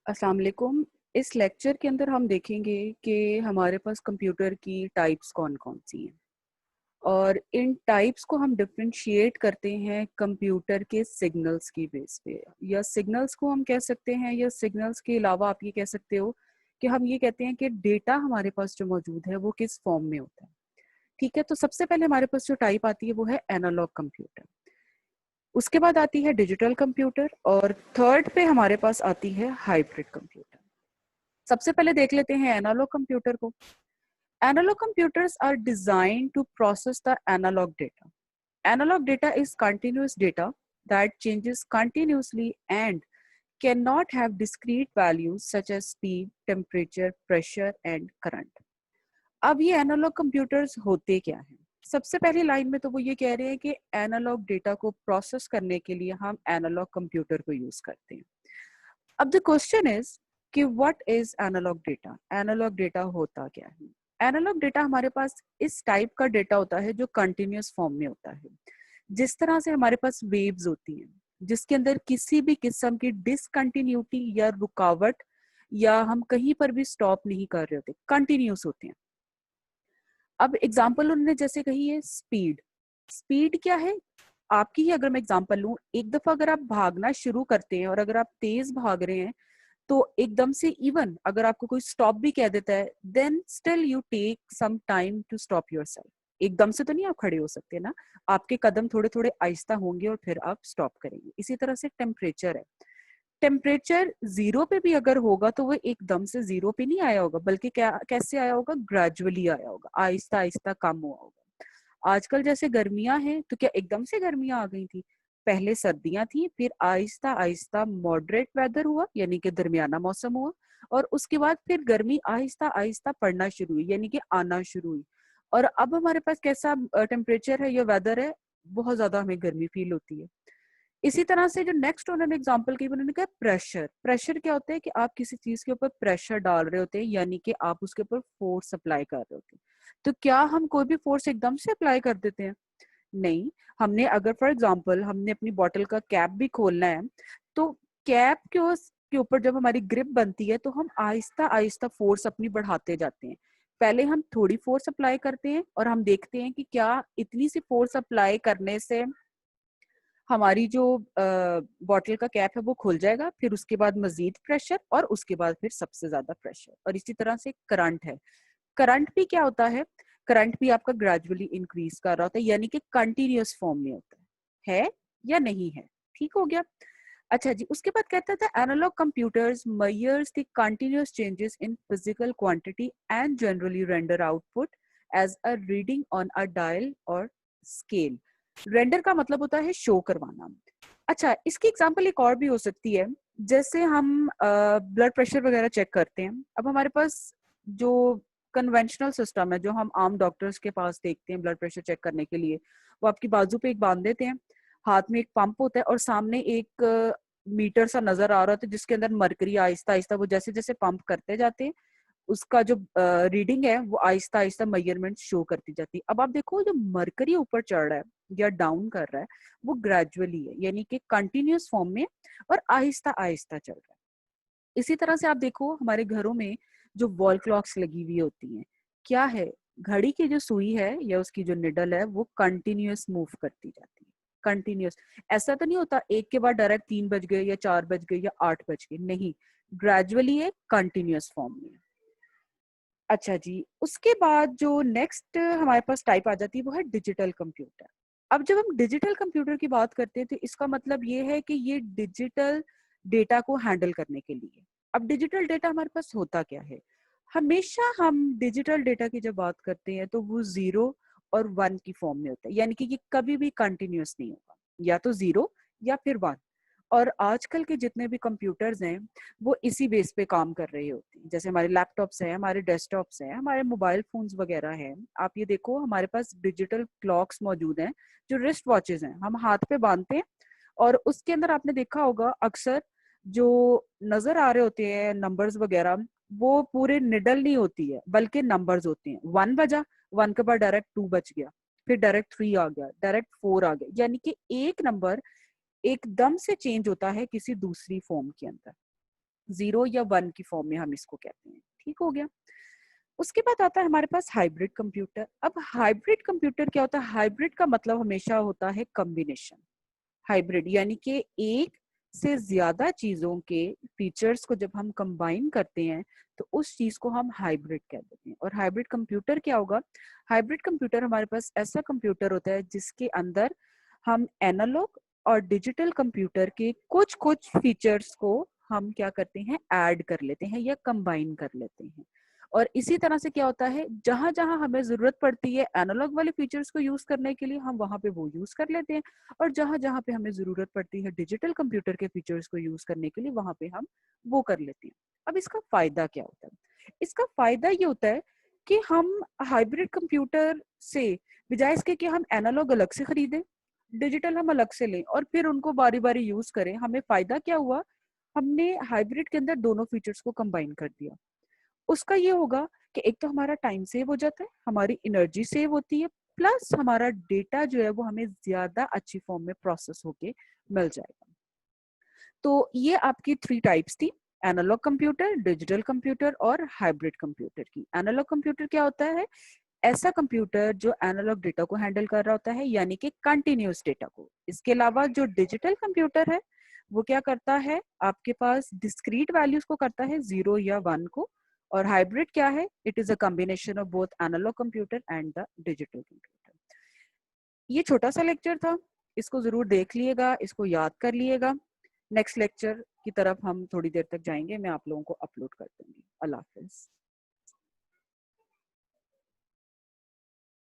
अस्सलाम वालेकुम। इस लेक्चर के अंदर हम देखेंगे कि हमारे पास कंप्यूटर की टाइप्स कौन-कौन सी हैं और इन टाइप्स को हम डिफरेंशिएट करते हैं कंप्यूटर के सिग्नल्स की बेस पे, या सिग्नल्स को हम कह सकते हैं, या सिग्नल्स के अलावा आप ये कह सकते हो कि हम ये कहते हैं कि डेटा हमारे पास जो मौजूद है वो किस फॉर्म में होता है। ठीक है, तो सबसे पहले हमारे पास जो टाइप आती है वो है एनालॉग कंप्यूटर। उसके बाद आती है डिजिटल कंप्यूटर और थर्ड पे हमारे पास आती है हाइब्रिड कंप्यूटर। सबसे पहले देख लेते हैं एनालॉग कंप्यूटर को। Analogue computers are designed to process the analogue data. Analog data is continuous data that changes continuously and cannot have discrete values such as speed, temperature, pressure and current. अब ये analogue computers होते क्या हैं? सबसे पहली line में तो वो ये कह रहे हैं कि एनालॉग डेटा को प्रोसेस करने के लिए हम एनालॉग कंप्यूटर को यूज करते हैं। अब द क्वेश्चन इज कि what is analogue data? Analogue data होता क्या है? एनालॉग डेटा हमारे पास इस टाइप का डेटा होता है जो कंटिन्यूअस फॉर्म में होता है। जिस तरह से हमारे पास वेव्स होती हैं, जिसके अंदर किसी भी किस्म की डिसकंटिन्यूटी या रुकावट या हम कहीं पर भी स्टॉप नहीं कर रहे होते, कंटिन्यूअस होते हैं। अब एग्जाम्पल उन्होंने जैसे कही है स्पीड। स्पीड क्या है? आपकी ही अगर मैं एग्जाम्पल लूं, एक दफा अगर आप भागना शुरू करते हैं और अगर आप तेज भाग रहे हैं तो एकदम से इवन अगर आपको कोई स्टॉप भी कह देता है, then still you take some time to stop yourself. एकदम से तो नहीं आप खड़े हो सकते ना, आपके कदम थोड़े थोड़े आहिस्ता होंगे और फिर आप स्टॉप करेंगे। इसी तरह से टेम्परेचर है। टेम्परेचर जीरो पे भी अगर होगा तो वो एकदम से जीरो पे नहीं आया होगा, बल्कि क्या कैसे आया होगा? ग्रेजुअली आया होगा, आहिस्ता आहिस्ता कम हुआ होगा। आजकल जैसे गर्मियां हैं तो क्या एकदम से गर्मियां आ गई थी? पहले सर्दियां थी, फिर आहिस्ता आहिस्ता मॉडरेट वेदर हुआ, यानी कि दरमियाना मौसम हुआ, और उसके बाद फिर गर्मी आहिस्ता आहिस्ता पड़ना शुरू हुई, यानी कि आना शुरू हुई। और अब हमारे पास कैसा टेम्परेचर है या वेदर है? बहुत ज्यादा हमें गर्मी फील होती है। इसी तरह से जो नेक्स्ट उन्होंने एग्जांपल की, उन्होंने कहा प्रेशर। प्रेशर क्या होता है? कि आप किसी चीज के ऊपर प्रेशर डाल रहे होते हैं, यानी कि आप उसके ऊपर फोर्स अप्लाई कर रहे होते हैं। तो क्या हम कोई भी फोर्स एकदम से अप्लाई कर देते हैं? नहीं। हमने अगर फॉर एग्जांपल हमने अपनी बॉटल का कैप भी खोलना है, तो कैप के ऊपर जब हमारी ग्रिप बनती है तो हम आहिस्ता आहिस्ता फोर्स अपनी बढ़ाते जाते हैं। पहले हम थोड़ी फोर्स अप्लाई करते हैं और हम देखते हैं कि क्या इतनी सी फोर्स अप्लाई करने से हमारी जो बॉटल का कैप है वो खुल जाएगा। फिर उसके बाद मजीद प्रेशर और उसके बाद फिर सबसे ज्यादा प्रेशर। और इसी तरह से करंट है। करंट भी क्या होता है? करंट भी आपका ग्रेजुअली इंक्रीज कर रहा होता है, यानी कि कंटिन्यूअस फॉर्म में होता है या नहीं है? ठीक हो गया। अच्छा जी, उसके बाद कहता था analogue computers measures the continuous changes in physical quantity and generally render output as a reading on a dial और स्केल। रेंडर का मतलब होता है शो करवाना। अच्छा, इसकी एग्जांपल एक और भी हो सकती है। जैसे हम ब्लड प्रेशर वगैरह चेक करते हैं। अब हमारे पास जो कन्वेंशनल सिस्टम है, जो हम आम डॉक्टर्स के पास देखते हैं ब्लड प्रेशर चेक करने के लिए, वो आपकी बाजू पे एक बांध देते हैं, हाथ में एक पंप होता है और सामने एक मीटर सा नजर आ रहा होता है जिसके अंदर मरकरी आहिस्ता आहिस्ता वो जैसे जैसे पंप करते जाते हैं, उसका जो रीडिंग है वो आहिस्ता आहिस्ता मेजरमेंट शो करती जाती है। अब आप देखो, जो मरकरी ऊपर चढ़ रहा है या डाउन कर रहा है वो ग्रेजुअली है, यानी कि कंटिन्यूअस फॉर्म में और आहिस्ता आहिस्ता चल रहा है। इसी तरह से आप देखो हमारे घरों में जो वॉल क्लॉक्स लगी हुई होती हैं, क्या है? घड़ी की जो सुई है या उसकी जो निडल है वो कंटिन्यूअस मूव करती जाती है। कंटिन्यूअस। ऐसा तो नहीं होता एक के बाद डायरेक्ट 3 बज गए या 4 बज गए या 8 बज गए, नहीं। ग्रेजुअली है, कंटिन्यूअस फॉर्म में। अच्छा जी, उसके बाद जो नेक्स्ट हमारे पास टाइप आ जाती है वो है डिजिटल कंप्यूटर। अब जब हम डिजिटल कंप्यूटर की बात करते हैं तो इसका मतलब ये है कि ये डिजिटल डेटा को हैंडल करने के लिए। अब डिजिटल डेटा हमारे पास होता क्या है? हमेशा हम डिजिटल डेटा की जब बात करते हैं तो वो 0 और 1 की फॉर्म में होता है, यानी कि ये कभी भी कंटिन्यूअस नहीं होगा, या तो 0 या फिर 1। और आजकल के जितने भी कंप्यूटर्स हैं वो इसी बेस पे काम कर रहे होते हैं। जैसे हमारे लैपटॉप्स हैं, हमारे डेस्कटॉप्स हैं, हमारे मोबाइल फोन्स वगैरह हैं। आप ये देखो, हमारे पास डिजिटल क्लॉक्स मौजूद हैं, जो रिस्ट वॉचेस हैं, हम हाथ पे बांधते हैं। और उसके अंदर आपने देखा होगा अक्सर जो नजर आ रहे होते हैं नंबर्स वगैरह, वो पूरे निडल नहीं होती है बल्कि नंबर्स होते हैं। 1 बजा, 1 के बाद डायरेक्ट 2 बच गया, फिर डायरेक्ट 3 आ गया, डायरेक्ट 4 आ गया, यानी कि एक नंबर एकदम से चेंज होता है किसी दूसरी फॉर्म के अंदर। 0 या 1 की फॉर्म में हम इसको कहते हैं। ठीक हो गया। उसके बाद आता है हमारे पास हाइब्रिड कंप्यूटर। अब हाइब्रिड कंप्यूटर क्या होता है? हाइब्रिड का मतलब हमेशा होता है कॉम्बिनेशन। हाइब्रिड यानी कि एक से ज्यादा चीजों के फीचर्स को जब हम कंबाइन करते हैं तो उस चीज को हम हाइब्रिड कह देते हैं। और हाइब्रिड कंप्यूटर क्या होगा? हाइब्रिड कंप्यूटर हमारे पास ऐसा कंप्यूटर होता है जिसके अंदर हम एनालॉग और डिजिटल कंप्यूटर के कुछ कुछ फीचर्स को हम क्या करते हैं? ऐड कर लेते हैं या कंबाइन कर लेते हैं। और इसी तरह से क्या होता है, जहां जहां हमें जरूरत पड़ती है एनालॉग वाले फीचर्स को यूज करने के लिए, हम वहां पे वो यूज कर लेते हैं। और जहां जहां पे हमें जरूरत पड़ती है डिजिटल कंप्यूटर के फीचर्स को यूज करने के लिए, वहां पे हम वो कर लेते हैं। अब इसका फायदा क्या होता है? इसका फायदा ये होता है कि हम हाइब्रिड कंप्यूटर से, बजाय इसके कि हम एनालॉग अलग से खरीदें, डिजिटल हम अलग से लें और फिर उनको बारी बारी यूज करें, हमें फायदा क्या हुआ? हमने हाइब्रिड के अंदर दोनों फीचर्स को कंबाइन कर दिया। उसका ये होगा कि एक तो हमारा टाइम सेव हो जाता है, हमारी एनर्जी सेव होती है, प्लस हमारा डेटा जो है वो हमें ज्यादा अच्छी फॉर्म में प्रोसेस होके मिल जाएगा। तो ये आपकी 3 टाइप्स थी, एनालॉग कंप्यूटर, डिजिटल कंप्यूटर और हाइब्रिड कंप्यूटर की। एनालॉग कंप्यूटर क्या होता है? ऐसा कंप्यूटर जो एनालॉग डेटा को हैंडल कर रहा होता है, यानी कि कंटिन्यूअस डेटा को। इसके अलावा जो डिजिटल कंप्यूटर है वो क्या करता है? आपके पास डिस्क्रीट वैल्यूज को करता है, 0 या 1 को। और हाइब्रिड क्या है? It is a combination of both analogue computer and the digital computer. ये छोटा सा लेक्चर था, इसको जरूर देख लिएगा, इसको याद कर लिएगा। नेक्स्ट लेक्चर की तरफ हम थोड़ी देर तक जाएंगे, मैं आप लोगों को अपलोड कर दूंगी। अल्लाह हाफिज।